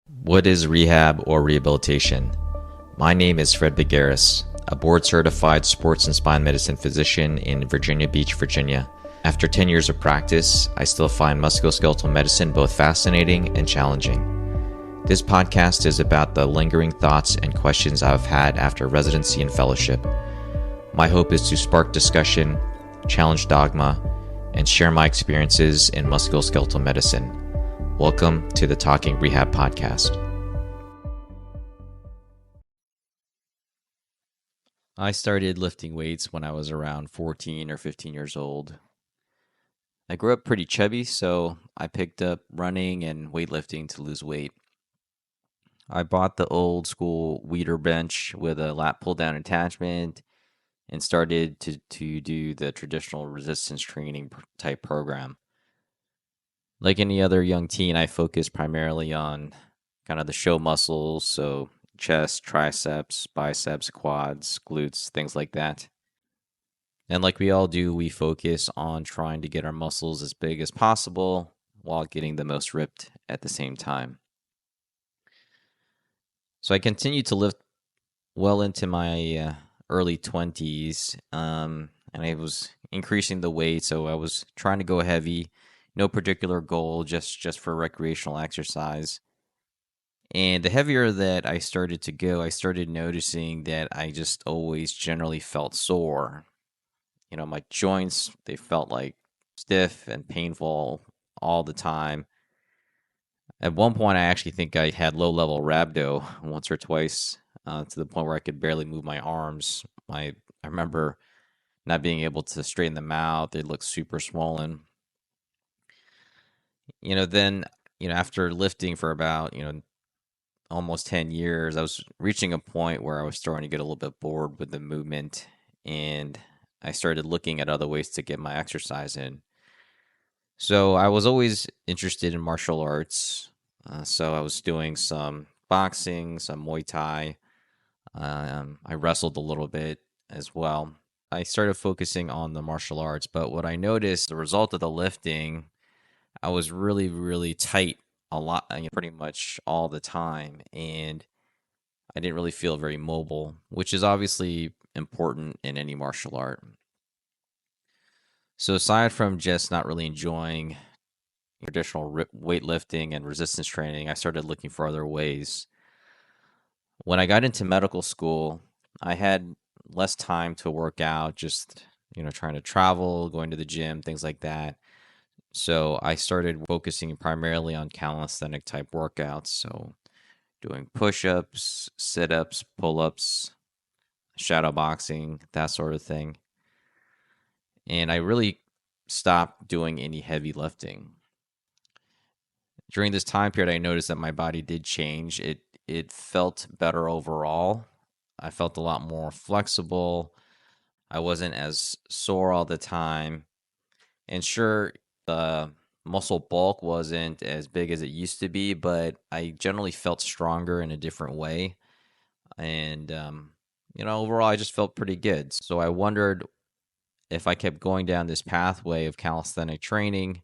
What is rehab or rehabilitation? My name is Fred Begaris, a board-certified sports and spine medicine physician in Virginia Beach, Virginia. After 10 years of practice, I still find musculoskeletal medicine both fascinating and challenging. This podcast is about the lingering thoughts and questions I've had after residency and fellowship. My hope is to spark discussion, challenge dogma, and share my experiences in musculoskeletal medicine. Welcome to the Talking Rehab Podcast. I started lifting weights when I was around 14 or 15 years old. I grew up pretty chubby, so I picked up running and weightlifting to lose weight. I bought the old school Weider bench with a lat pull down attachment and started to do the traditional resistance training type program. Like any other young teen, I focused primarily on kind of the show muscles, so chest, triceps, biceps, quads, glutes, things like that. And like we all do, we focus on trying to get our muscles as big as possible while getting the most ripped at the same time. So I continued to lift well into my early 20s, and I was increasing the weight, so I was trying to go heavy. No particular goal, just for recreational exercise. And the heavier that I started to go, I started noticing that I just always generally felt sore. My joints, they felt like stiff and painful all the time. At one point, I actually think I had low-level rhabdo once or twice, to the point where I could barely move my arms. I remember not being able to straighten them out. They looked super swollen. Then, after lifting for about, almost 10 years, I was reaching a point where I was starting to get a little bit bored with the movement, and I started looking at other ways to get my exercise in. So I was always interested in martial arts. So I was doing some boxing, some Muay Thai. I wrestled a little bit as well. I started focusing on the martial arts, but what I noticed, the result of the lifting, I was really, really tight a lot, pretty much all the time, and I didn't really feel very mobile, which is obviously important in any martial art. So aside from just not really enjoying traditional weightlifting and resistance training, I started looking for other ways. When I got into medical school, I had less time to work out, just, trying to travel, going to the gym, things like that. So I started focusing primarily on calisthenic type workouts. So doing push-ups, sit-ups, pull-ups, shadow boxing, that sort of thing. And I really stopped doing any heavy lifting. During this time period, I noticed that my body did change. It felt better overall. I felt a lot more flexible. I wasn't as sore all the time. And sure, the muscle bulk wasn't as big as it used to be, but I generally felt stronger in a different way. And, overall, I just felt pretty good. So I wondered if I kept going down this pathway of calisthenic training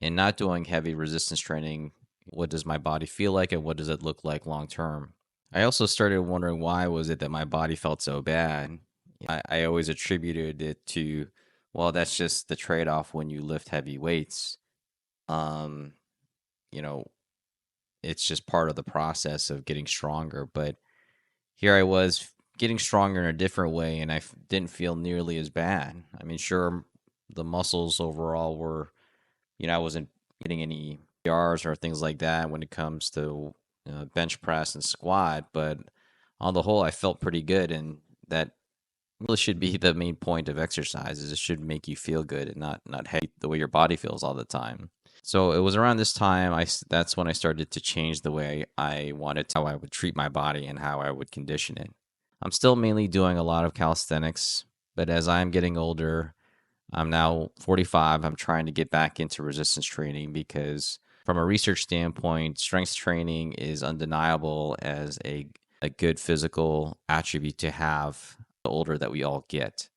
and not doing heavy resistance training, what does my body feel like and what does it look like long term? I also started wondering, why was it that my body felt so bad? I always attributed it to, well, that's just the trade-off when you lift heavy weights. Um, it's just part of the process of getting stronger. But here I was getting stronger in a different way, and I didn't feel nearly as bad. I mean, sure, the muscles overall were, I wasn't getting any PRs or things like that when it comes to bench press and squat, but on the whole, I felt pretty good, and that really should be the main point of exercise. Is it should make you feel good and not hate the way your body feels all the time. So it was around this time that's when I started to change the way I wanted, how I would treat my body and how I would condition it. I'm still mainly doing a lot of calisthenics, but as I'm getting older, I'm now 45. I'm trying to get back into resistance training because from a research standpoint, strength training is undeniable as a good physical attribute to have the older that we all get.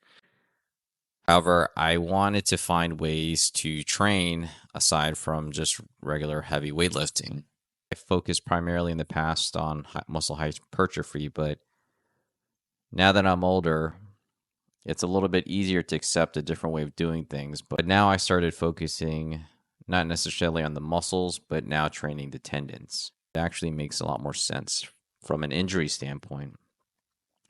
However, I wanted to find ways to train aside from just regular heavy weightlifting. I focused primarily in the past on muscle hypertrophy, but now that I'm older, it's a little bit easier to accept a different way of doing things. But now I started focusing not necessarily on the muscles, but now training the tendons. It actually makes a lot more sense from an injury standpoint.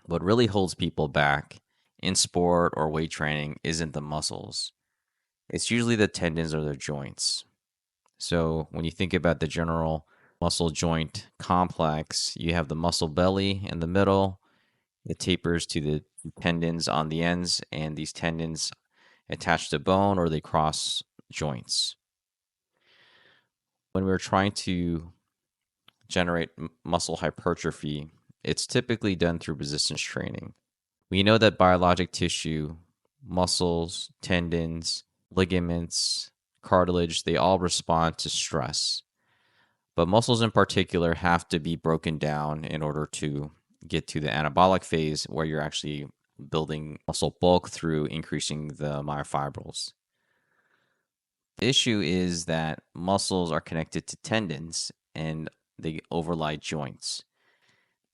What really holds people back in sport or weight training isn't the muscles. It's usually the tendons or the joints. So when you think about the general muscle joint complex, you have the muscle belly in the middle. It tapers to the tendons on the ends, and these tendons attach to bone or they cross joints. When we're trying to generate muscle hypertrophy, it's typically done through resistance training. We know that biologic tissue, muscles, tendons, ligaments, cartilage, they all respond to stress. But muscles in particular have to be broken down in order to get to the anabolic phase where you're actually building muscle bulk through increasing the myofibrils. The issue is that muscles are connected to tendons and they overlie joints.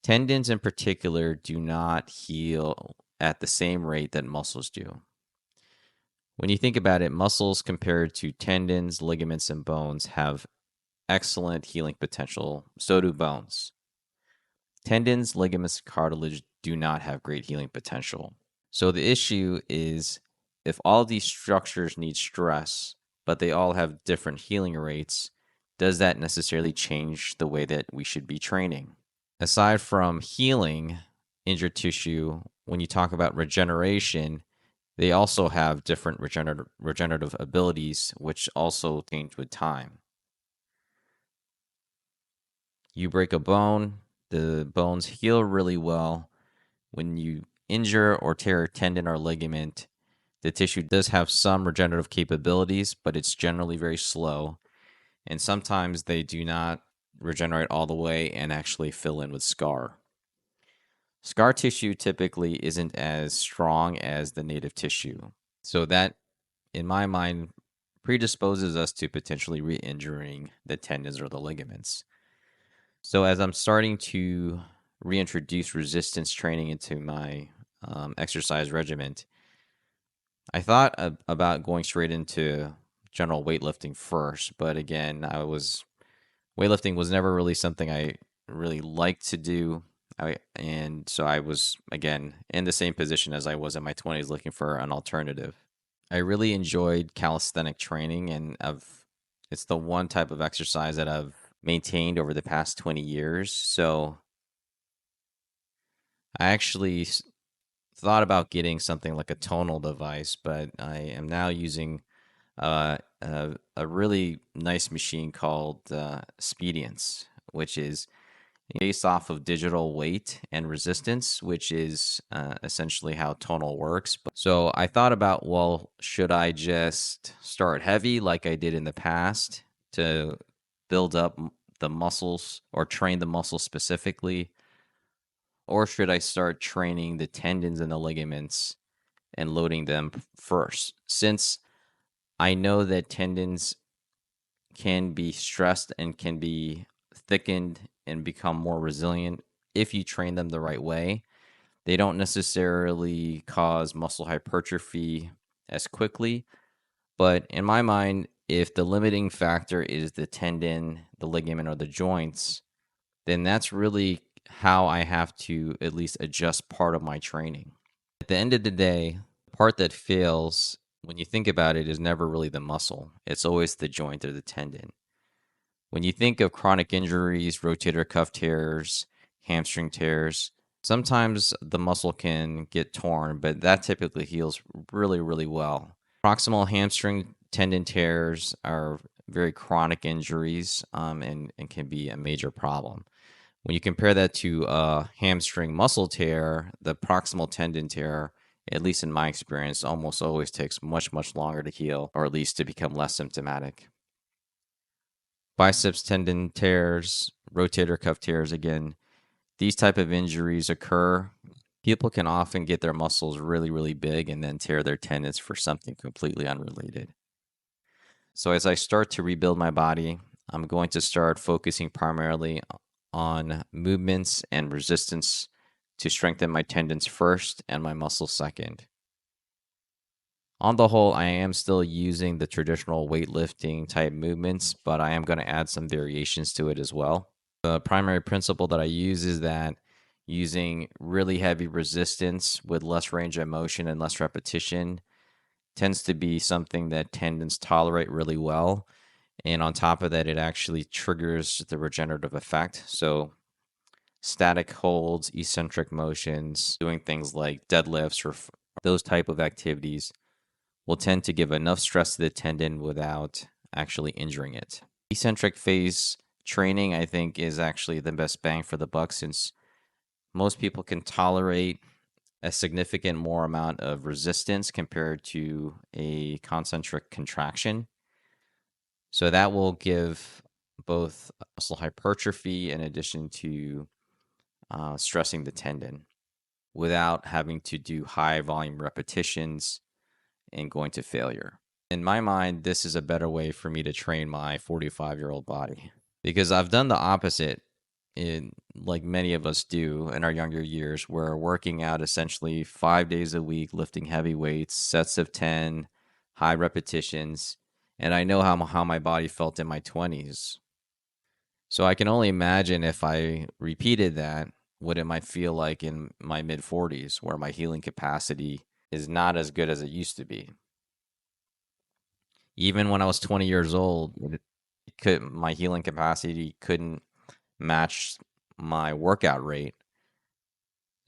Tendons in particular do not heal at the same rate that muscles do. When you think about it, muscles compared to tendons, ligaments, and bones have excellent healing potential. So do bones. Tendons, ligaments, cartilage do not have great healing potential. So the issue is if all of these structures need stress, but they all have different healing rates, does that necessarily change the way that we should be training? Aside from healing injured tissue, when you talk about regeneration, they also have different regenerative abilities, which also change with time. You break a bone, the bones heal really well. When you injure or tear a tendon or ligament, the tissue does have some regenerative capabilities, but it's generally very slow. And sometimes they do not regenerate all the way and actually fill in with scar. Scar tissue typically isn't as strong as the native tissue. So that, in my mind, predisposes us to potentially re-injuring the tendons or the ligaments. So as I'm starting to reintroduce resistance training into my exercise regimen, I thought about going straight into general weightlifting first. But again, weightlifting was never really something I really liked to do. And so I was, again, in the same position as I was in my 20s looking for an alternative. I really enjoyed calisthenic training, and it's the one type of exercise that I've maintained over the past 20 years. So I actually thought about getting something like a tonal device, but I am now using a really nice machine called Speedience, which is based off of digital weight and resistance, which is essentially how tonal works. So I thought about, well, should I just start heavy like I did in the past to build up the muscles or train the muscles specifically? Or should I start training the tendons and the ligaments and loading them first? Since I know that tendons can be stressed and can be thickened and become more resilient if you train them the right way. They don't necessarily cause muscle hypertrophy as quickly. But in my mind, if the limiting factor is the tendon, the ligament, or the joints, then that's really how I have to at least adjust part of my training. At the end of the day, the part that fails, when you think about it, is never really the muscle. It's always the joint or the tendon. When you think of chronic injuries, rotator cuff tears, hamstring tears, sometimes the muscle can get torn, but that typically heals really, really well. Proximal hamstring tendon tears are very chronic injuries and can be a major problem. When you compare that to a hamstring muscle tear, the proximal tendon tear, at least in my experience, almost always takes much, much longer to heal, or at least to become less symptomatic. Biceps tendon tears, rotator cuff tears, again, these type of injuries occur. People can often get their muscles really, really big and then tear their tendons for something completely unrelated. So as I start to rebuild my body, I'm going to start focusing primarily on movements and resistance to strengthen my tendons first and my muscles second. On the whole, I am still using the traditional weightlifting type movements, but I am going to add some variations to it as well. The primary principle that I use is that using really heavy resistance with less range of motion and less repetition tends to be something that tendons tolerate really well. And on top of that, it actually triggers the regenerative effect. So static holds, eccentric motions, doing things like deadlifts or those type of activities will tend to give enough stress to the tendon without actually injuring it. Eccentric phase training, I think, is actually the best bang for the buck, since most people can tolerate a significant more amount of resistance compared to a concentric contraction. So that will give both muscle hypertrophy in addition to stressing the tendon without having to do high volume repetitions and going to failure. In my mind, this is a better way for me to train my 45-year-old body, because I've done the opposite in like many of us do in our younger years. We're working out essentially 5 days a week, lifting heavy weights, sets of 10, high repetitions. And I know how my body felt in my 20s. So I can only imagine if I repeated that, what it might feel like in my mid 40s, where my healing capacity is not as good as it used to be. Even when I was 20 years old, my healing capacity couldn't match my workout rate.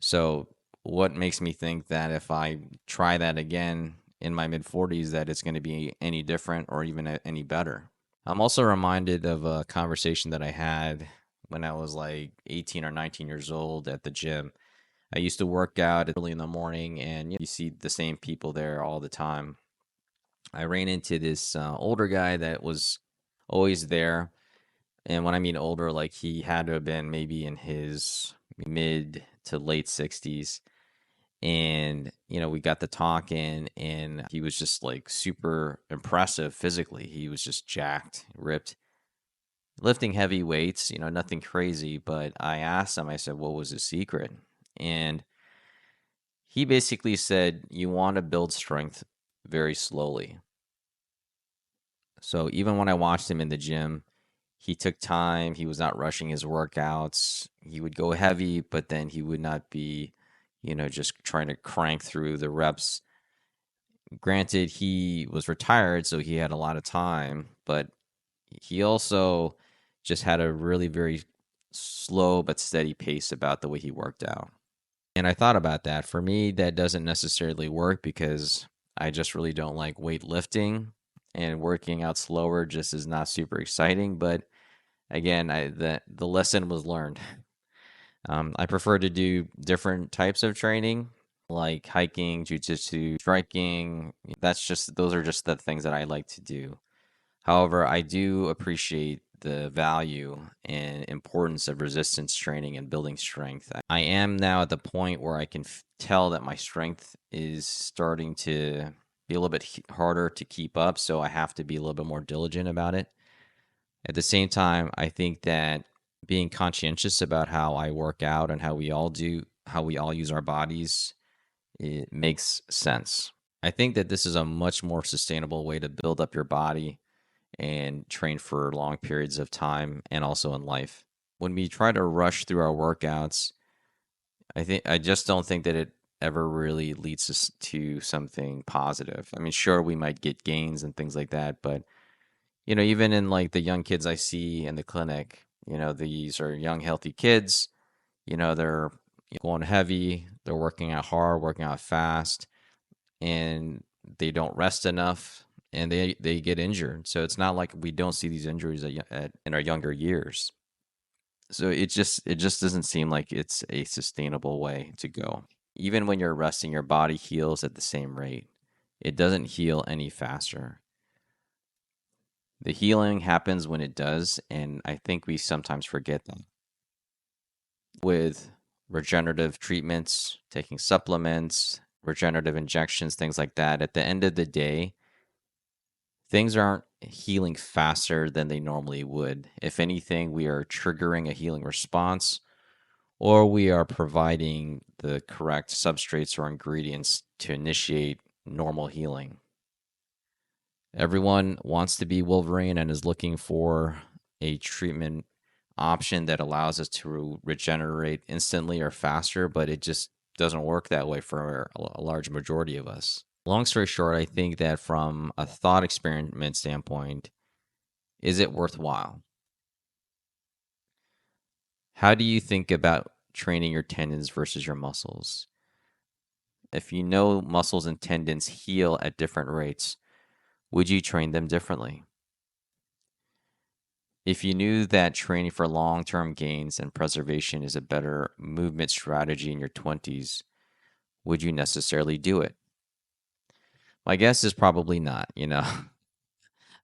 So what makes me think that if I try that again in my mid 40s, that it's going to be any different or even any better? I'm also reminded of a conversation that I had when I was like 18 or 19 years old at the gym. I used to work out early in the morning, and you see the same people there all the time. I ran into this older guy that was always there. And when I mean older, like he had to have been maybe in his mid to late 60s. And, we got to talking, and he was just like super impressive physically. He was just jacked, ripped, lifting heavy weights, nothing crazy. But I asked him, I said, what was his secret? And he basically said, you want to build strength very slowly. So even when I watched him in the gym, he took time. He was not rushing his workouts. He would go heavy, but then he would not be, just trying to crank through the reps. Granted, he was retired, so he had a lot of time, but he also just had a really very slow but steady pace about the way he worked out. And I thought about that. For me, that doesn't necessarily work because I just really don't like weightlifting, and working out slower just is not super exciting. But again, the lesson was learned. I prefer to do different types of training, like hiking, jujitsu, striking. Those are just the things that I like to do. However, I do appreciate the value and importance of resistance training and building strength. I am now at the point where I can tell that my strength is starting to be a little bit harder to keep up, so I have to be a little bit more diligent about it. At the same time, I think that being conscientious about how I work out and how we all use our bodies, it makes sense. I think that this is a much more sustainable way to build up your body and train for long periods of time, and also in life. When we try to rush through our workouts, I just don't think that it ever really leads us to something positive. I mean, sure, we might get gains and things like that, but even in like the young kids I see in the clinic, these are young, healthy kids. They're going heavy, they're working out hard, working out fast, and they don't rest enough, and they get injured. So it's not like we don't see these injuries in our younger years. So it just doesn't seem like it's a sustainable way to go. Even when you're resting, your body heals at the same rate. It doesn't heal any faster. The healing happens when it does, and I think we sometimes forget that. With regenerative treatments, taking supplements, regenerative injections, things like that, at the end of the day, things aren't healing faster than they normally would. If anything, we are triggering a healing response, or we are providing the correct substrates or ingredients to initiate normal healing. Everyone wants to be Wolverine and is looking for a treatment option that allows us to regenerate instantly or faster, but it just doesn't work that way for a large majority of us. Long story short, I think that from a thought experiment standpoint, is it worthwhile? How do you think about training your tendons versus your muscles? If you know muscles and tendons heal at different rates, would you train them differently? If you knew that training for long-term gains and preservation is a better movement strategy in your 20s, would you necessarily do it? My guess is probably not,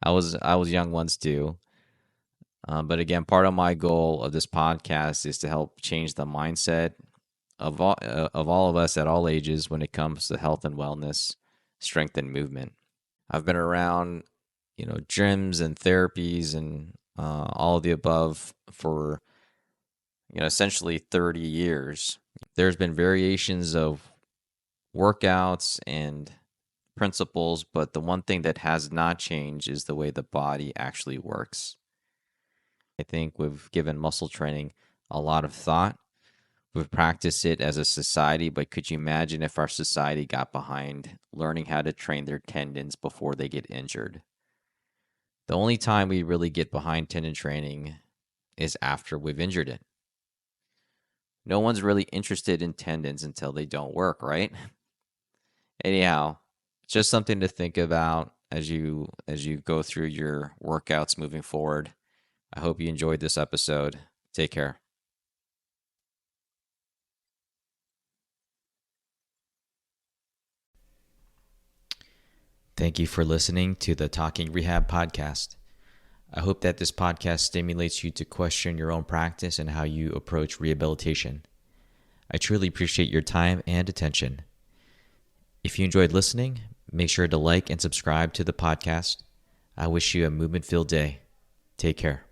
I was young once too. But again, part of my goal of this podcast is to help change the mindset of all of us at all ages when it comes to health and wellness, strength and movement. I've been around, gyms and therapies and all of the above for, essentially 30 years. There's been variations of workouts and principles, but the one thing that has not changed is the way the body actually works. I think we've given muscle training a lot of thought. We've practiced it as a society, but could you imagine if our society got behind learning how to train their tendons before they get injured? The only time we really get behind tendon training is after we've injured it. No one's really interested in tendons until they don't work, right? Anyhow, just something to think about as you go through your workouts moving forward. I hope you enjoyed this episode. Take care. Thank you for listening to the Talking Rehab Podcast. I hope that this podcast stimulates you to question your own practice and how you approach rehabilitation. I truly appreciate your time and attention. If you enjoyed listening, make sure to like and subscribe to the podcast. I wish you a movement-filled day. Take care.